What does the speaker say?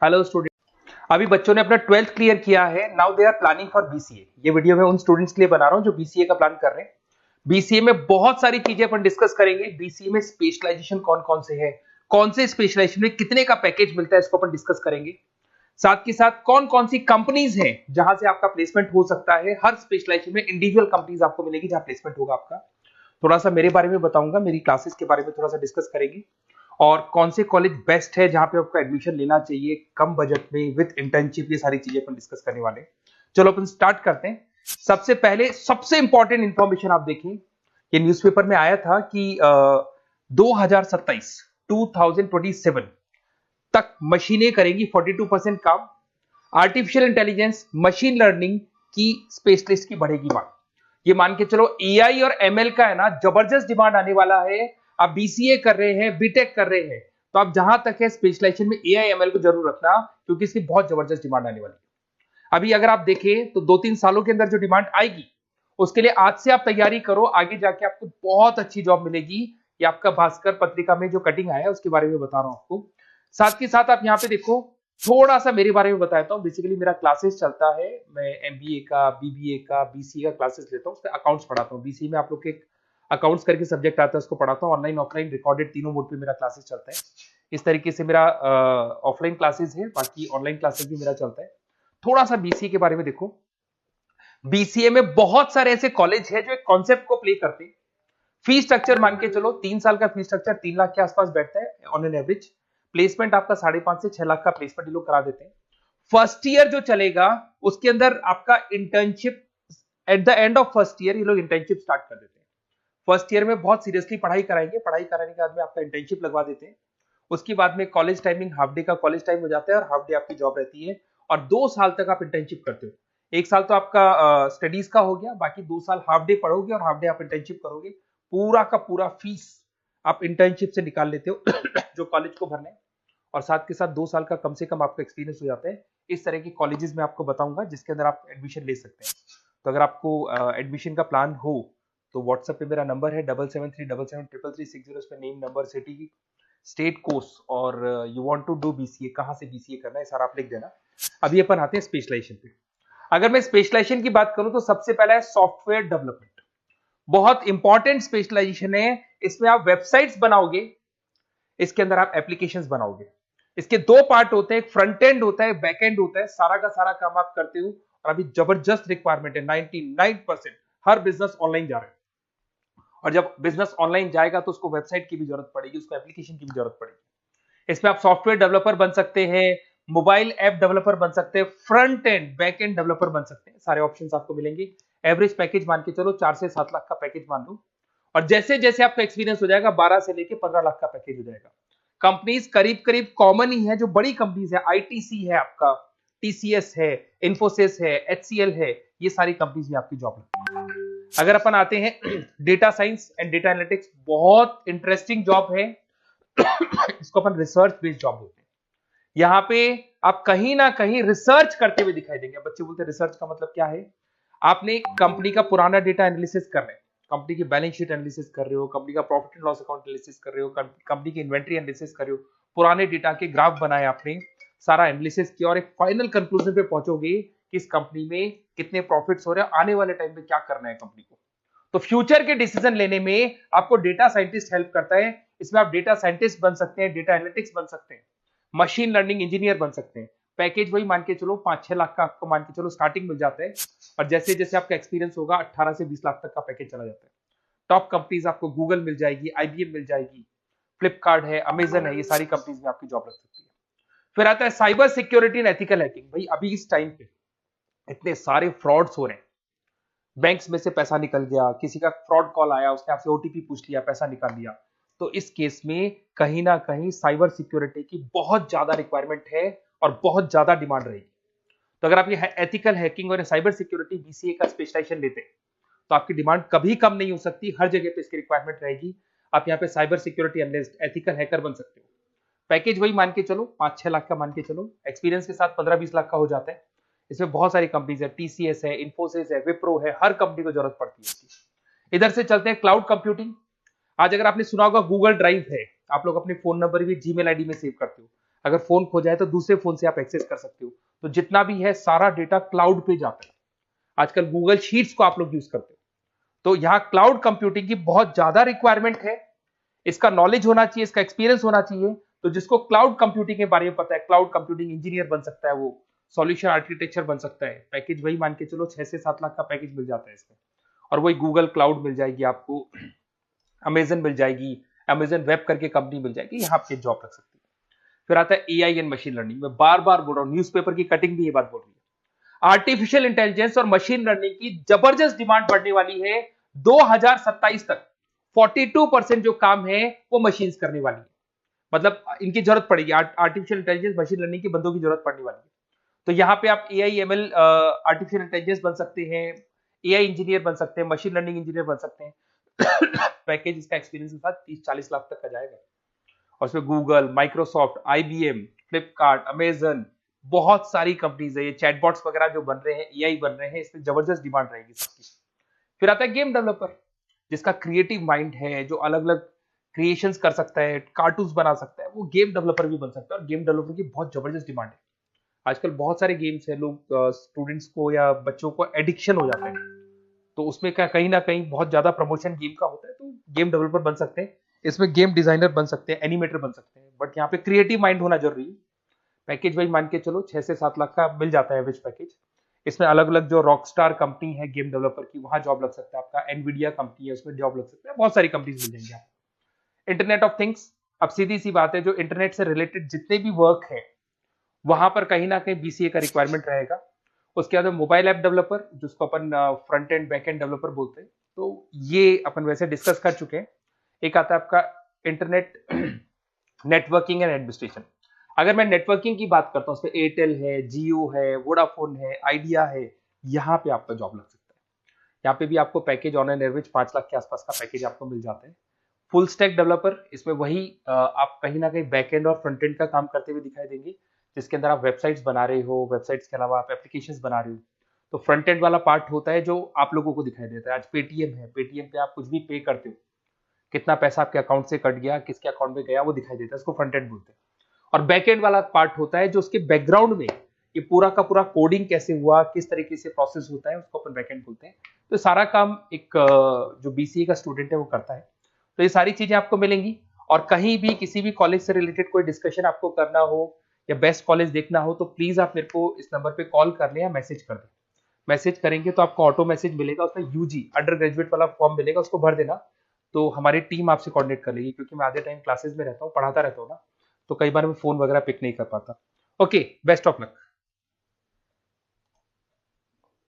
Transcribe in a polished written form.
Hello student, अभी बच्चों ने अपना 12th क्लियर किया है। Now they are planning for BCA. ये वीडियो मैं उन स्टूडेंट्स के लिए बना रहा हूं जो बीसीए का प्लान कर रहे हैं। बीसीए में बहुत सारी चीजें अपन डिस्कस करेंगे। बीसीए में स्पेशलाइजेशन कौन कौन से है, कौन से स्पेशलाइजेशन में कितने का पैकेज मिलता है, इसको अपन डिस्कस करेंगे। साथ के साथ कौन कौन सी कंपनीज हैं जहां से आपका प्लेसमेंट हो सकता है। हर स्पेशलाइजेशन में इंडिविजुअल कंपनीज आपको मिलेगी जहां प्लेसमेंट होगा आपका। थोड़ा सा मेरे बारे में बताऊंगा, मेरी क्लासेस के बारे में थोड़ा सा डिस्कस करेंगे और कौन से कॉलेज बेस्ट है जहां पे आपको एडमिशन लेना चाहिए कम बजट में विद इंटर्नशिप। ये सारी चीजें अपन डिस्कस करने वाले हैं। चलो अपन स्टार्ट करते हैं। सबसे पहले सबसे इंपॉर्टेंट इंफॉर्मेशन आप देखें, ये न्यूज़पेपर में आया था कि 2027 तक मशीनें करेंगी 42% काम। आर्टिफिशियल इंटेलिजेंस, मशीन लर्निंग की स्पेशलिस्ट की बढ़ेगी मांग। ये मान के चलो एआई और एमएल का है ना जबरदस्त डिमांड आने वाला है। आप बीसीए कर रहे हैं, बीटेक कर रहे हैं, तो आप जहां तक है स्पेशलाइजेशन में एआई एमएल को जरूर रखना, क्योंकि इसकी बहुत जबरदस्त डिमांड आने वाली है। अभी अगर आप देखें तो 2-3 सालों के अंदर जो डिमांड आएगी उसके लिए आज से आप तैयारी करो, आगे जाके आपको बहुत अच्छी जॉब मिलेगी। ये आपका भास्कर पत्रिका में जो कटिंग आया है उसके बारे में बता रहा हूं आपको। साथ के साथ आप यहाँ पे देखो, थोड़ा सा मेरे बारे में बताता हूँ। बेसिकली मेरा क्लासेस चलता है, मैं एमबीए का, बीबीए का, बीसीए का क्लासेस लेता हूँ, उसमें अकाउंट्स पढ़ाता हूँ। बीसीए में आप लोग के अकाउंट्स करके सब्जेक्ट आता है, उसको पढ़ाता हूँ। ऑनलाइन ऑफलाइन रिकॉर्डेड तीनों मोड पे मेरा क्लासेस चलता है। इस तरीके से मेरा ऑफलाइन क्लासेस है, बाकी ऑनलाइन क्लासेस भी मेरा चलता है। थोड़ा सा बीसीए के बारे में देखो। बीसीए में बहुत सारे ऐसे कॉलेज है जो एक कॉन्सेप्ट को प्ले करते हैं। फी स्ट्रक्चर मान के चलो 3 साल का फी स्ट्रक्चर 3 लाख के आसपास बैठता है ऑन एन एवरेज। प्लेसमेंट आपका 5.5 से 6 लाख का प्लेसमेंट ये लोग करा देते हैं। फर्स्ट ईयर जो चलेगा उसके अंदर आपका internship, at the end of first year ये लोग इंटर्नशिप स्टार्ट कर देते हैं। फर्स्ट ईयर में बहुत सीरियसली पढ़ाई कराएंगे, पढ़ाई कराने के बाद में आपका इंटर्नशिप लगवा देते हैं। उसके बाद में कॉलेज टाइमिंग हाफ डे का कॉलेज टाइम हो जाता है और हाफ डे आपकी जॉब रहती है। और 2 साल तक आप इंटर्नशिप करते हो। 1 साल तो आपका स्टडीज का हो गया, बाकी 2 साल हाफ डे पढ़ोगे और हाफ डे आप इंटर्नशिप करोगे। पूरा का पूरा फीस आप इंटर्नशिप से निकाल लेते हो जो कॉलेज को भरना है। और साथ के साथ 2 साल का कम से कम आपका एक्सपीरियंस हो जाता है। इस तरह के कॉलेजेस में आपको बताऊंगा जिसके अंदर आप एडमिशन ले सकते हैं। तो अगर आपको एडमिशन का प्लान हो तो व्हाट्सएप पे मेरा नंबर है 7737733360। उस पर name, number, city, state, course और you want to do BCA, कहां से बीसीए करना है सारा आप लिख देना। अभी अपन आते हैं स्पेशलाइजेशन पे। अगर मैं स्पेशलाइजेशन की बात करूं तो सबसे पहला है सॉफ्टवेयर डेवलपमेंट। बहुत इंपॉर्टेंट स्पेशलाइजेशन है। इसमें आप वेबसाइट्स बनाओगे, इसके अंदर आप एप्लीकेशंस बनाओगे। इसके 2 पार्ट होते हैं, एक फ्रंट एंड होता है, बैक एंड होता है। सारा का सारा काम आप करते हो और अभी जबरदस्त रिक्वायरमेंट है। 99% हर बिजनेस ऑनलाइन जा रहा है और जब बिजनेस ऑनलाइन जाएगा तो उसको वेबसाइट की भी जरूरत पड़ेगी, उसको एप्लीकेशन की भी जरूरत पड़ेगी। इसमें आप सॉफ्टवेयर डेवलपर बन सकते हैं, मोबाइल ऐप डेवलपर बन सकते हैं, front end back end developer बन सकते हैं। सारे ऑप्शंस आपको मिलेंगे। एवरेज पैकेज मान के चलो 4 से 7 लाख का पैकेज मान लो। और जैसे जैसे आपका एक्सपीरियंस हो जाएगा 12 से लेके 15 लाख का पैकेज हो जाएगा। कंपनीज करीब करीब कॉमन ही है, जो बड़ी कंपनीज है, आईटीसी है आपका, टीसीएस है, इन्फोसिस है, एचसीएल है, ये सारी कंपनीज में आपकी जॉब लगती है। अगर अपन आते हैं data science and data analytics, बहुत इंटरेस्टिंग जॉब है। इसको अपन रिसर्च बेस्ड जॉब बोलते हैं। यहाँ पे आप कहीं ना कहीं रिसर्च करते हुए दिखाई देंगे। बच्चे बोलते हैं रिसर्च का मतलब क्या है। आपने कंपनी का पुराना डेटा एनालिसिस कर रहे हैं, कंपनी की बैलेंस शीट एनालिसिस कर रहे हो, कंपनी का profit and loss account analysis कर रहे हो, कंपनी की इन्वेंट्री एनालिसिस कर रहे हो, पुराने डेटा के ग्राफ बनाए आपने, सारा एनालिसिस किया और एक फाइनल कंक्लूजन पे पहुंचोगे कि इस कंपनी में कितने प्रॉफिट्स हो रहे हैं, आने वाले टाइम पे क्या करना है कंपनी को। तो फ्यूचर के डिसीजन लेने में आपको डेटा साइंटिस्ट हेल्प करता है। इसमें आप डेटा साइंटिस्ट बन सकते हैं, डेटा एनालिटिक्स बन सकते हैं, मशीन लर्निंग इंजीनियर बन सकते हैं। पैकेज वही मान के चलो 5-6 लाख का आपको मान के चलो स्टार्टिंग मिल जाता है। और जैसे जैसे आपका एक्सपीरियंस होगा 18 से 20 लाख तक का पैकेज चला जाता है। टॉप कंपनीज आपको गूगल मिल जाएगी, आईबीएम मिल जाएगी, फ्लिपकार्ट है, अमेजन है, ये सारी कंपनीज में आपकी जॉब लग सकती है। फिर आता है cyber security and ethical hacking. भाई अभी इस टाइम पे इतने सारे फ्रॉड्स हो रहे हैं। बैंक्स में से पैसा निकल गया, किसी का फ्रॉड कॉल आया, उसने आपसे ओटीपी पूछ लिया, पैसा निकाल लिया। तो इस केस में कहीं ना कहीं साइबर सिक्योरिटी की बहुत ज्यादा रिक्वायरमेंट है और बहुत ज्यादा डिमांड रहेगी। तो अगर आप ये एथिकल हैकिंग और साइबर सिक्योरिटी बीसीए का स्पेशलाइजेशन लेते हैं तो आपकी डिमांड कभी कम नहीं हो सकती, हर जगह पे इसकी रिक्वायरमेंट रहेगी। आप यहाँ पे cyber security analyst, ethical hacker बन सकते हो। पैकेज वही मान के चलो 5-6 लाख का मान के चलो, एक्सपीरियंस के साथ 15-20 लाख का हो जाता है। इसमें बहुत सारी कंपनीज है, टीसीएस है, इन्फोसिस है, विप्रो है, हर कंपनी को जरूरत पड़ती है इसकी। इधर से चलते हैं क्लाउड कंप्यूटिंग। आज अगर आपने सुना होगा गूगल ड्राइव है, आप लोग अपने फोन नंबर भी जीमेल आईडी में सेव करते हो। अगर फोन खो जाए तो दूसरे फोन से आप एक्सेस कर सकते हो। तो जितना भी है सारा डेटा क्लाउड पे जाता है। आजकल गूगल शीट्स को आप लोग यूज करते हो, तो यहाँ क्लाउड कंप्यूटिंग की बहुत ज्यादा रिक्वायरमेंट है। इसका नॉलेज होना चाहिए, इसका एक्सपीरियंस होना चाहिए। तो जिसको क्लाउड कंप्यूटिंग के बारे में पता है, क्लाउड कंप्यूटिंग इंजीनियर बन सकता है, वो सॉल्यूशन आर्किटेक्चर बन सकता है। पैकेज वही मान के चलो 6 से 7 लाख का पैकेज मिल जाता है इसमें, और वही गूगल क्लाउड मिल जाएगी आपको, अमेजन मिल जाएगी, अमेजन वेब करके कंपनी मिल जाएगी, यहाँ पे जॉब लग सकती है। फिर आता है एआई एंड मशीन लर्निंग। मैं बार बार बोल रहा हूँ, न्यूज़पेपर की कटिंग भी ये बात बोल रही है। आर्टिफिशियल इंटेलिजेंस और मशीन लर्निंग की जबरदस्त डिमांड बढ़ने वाली है 2027 तक। 42% जो काम है वो मशीन्स करने वाली है, मतलब इनकी जरूरत पड़ेगी। आर्टिफिशियल इंटेलिजेंस मशीन लर्निंग की बंदों की जरूरत पड़ने वाली है। तो यहाँ पे आप एआई एमएल आर्टिफिशियल इंटेलिजेंस बन सकते हैं, एआई इंजीनियर बन सकते हैं, मशीन लर्निंग इंजीनियर बन सकते हैं। पैकेज इसका एक्सपीरियंस के साथ 30-40 लाख तक का जाएगा। और उसमें Google, Microsoft, IBM, Flipkart, Amazon, बहुत सारी कंपनीज है। ये चैटबॉट्स वगैरह जो बन रहे हैं, एआई बन रहे हैं, इसमें जबरदस्त डिमांड रहेगी सबकी। फिर आता है गेम डेवलपर, जिसका क्रिएटिव माइंड है, जो अलग अलग क्रिएशंस कर सकता है, कार्टून्स बना सकता है, वो गेम डेवलपर भी बन सकता है। और गेम डेवलपर की बहुत जबरदस्त डिमांड है। आजकल बहुत सारे गेम्स है, लोग स्टूडेंट्स को या बच्चों को एडिक्शन हो जाता है, तो उसमें क्या कहीं ना कहीं बहुत ज्यादा प्रमोशन गेम का होता है। तो गेम डेवलपर बन सकते हैं, इसमें गेम डिजाइनर बन सकते हैं, एनिमेटर बन सकते हैं, बट यहाँ पे क्रिएटिव माइंड होना जरूरी है। पैकेज वही मान के चलो 6 से 7 लाख का मिल जाता है एवरेज पैकेज। इसमें अलग अलग जो रॉकस्टार कंपनी है गेम डेवलपर की, वहां जॉब लग सकता है आपका। एनवीडिया कंपनी है, उसमें जॉब लग सकता है। बहुत सारी कंपनीज मिल जाएंगी आपको। इंटरनेट ऑफ थिंग्स, अब सीधी सी बात है, जो इंटरनेट से रिलेटेड जितने भी वर्क है वहां पर कहीं ना कहीं बीसीए का रिक्वायरमेंट रहेगा। उसके बाद मोबाइल ऐप डेवलपर, जिसको अपन front end back end developer बोलते हैं, तो ये अपन वैसे डिस्कस कर चुके हैं। एक आता है आपका इंटरनेट नेटवर्किंग एंड एडमिनिस्ट्रेशन। अगर मैं नेटवर्किंग की बात करता हूँ, उसमें एयरटेल है, जियो है, वोडाफोन है, आइडिया है, यहाँ पे आपका जॉब लग सकता है। यहाँ पे भी आपको package on an average 5 lakh के आसपास का पैकेज आपको मिल जाता है। फुल स्टैक डेवलपर, इसमें वही आप कहीं ना कहीं बैक एंड और फ्रंट एंड का काम करते हुए दिखाई देंगे, जिसके अंदर आप वेबसाइट्स बना रहे हो, वेबसाइट्स के अलावा आप एप्लीकेशंस बना रहे हो। तो फ्रंट एंड वाला पार्ट होता है जो आप लोगों को दिखाई देता है। आज पेटीएम है, पेटीएम पे आप कुछ भी पे करते हो, कितना पैसा आपके अकाउंट से कट गया, किसके अकाउंट में गया, वो दिखाई देता है, इसको फ्रंट एंड बोलते हैं। और बैक एंड वाला पार्ट होता है जो उसके बैकग्राउंड में ये पूरा का पूरा कोडिंग कैसे हुआ, किस तरीके से प्रोसेस होता है, उसको अपन बैक एंड बोलते हैं। तो सारा काम एक जो बीसीए का स्टूडेंट है वो करता है। तो ये सारी चीजें आपको मिलेंगी। और कहीं भी किसी भी कॉलेज से रिलेटेड कोई डिस्कशन आपको करना हो या बेस्ट कॉलेज देखना हो, तो प्लीज आप मेरे को इस नंबर पे कॉल कर लें या मैसेज कर दें। मैसेज करेंगे तो आपको ऑटो मैसेज मिलेगा, उसमें यूजी अंडर ग्रेजुएट वाला फॉर्म मिलेगा, उसको भर देना। तो हमारी टीम आपसे कोऑर्डिनेट कर लेगी, क्योंकि मैं आधे टाइम क्लासेस में रहता हूँ, पढ़ाता रहता हूँ ना, तो कई बार मैं फोन वगैरह पिक नहीं कर पाता। Okay, best of luck.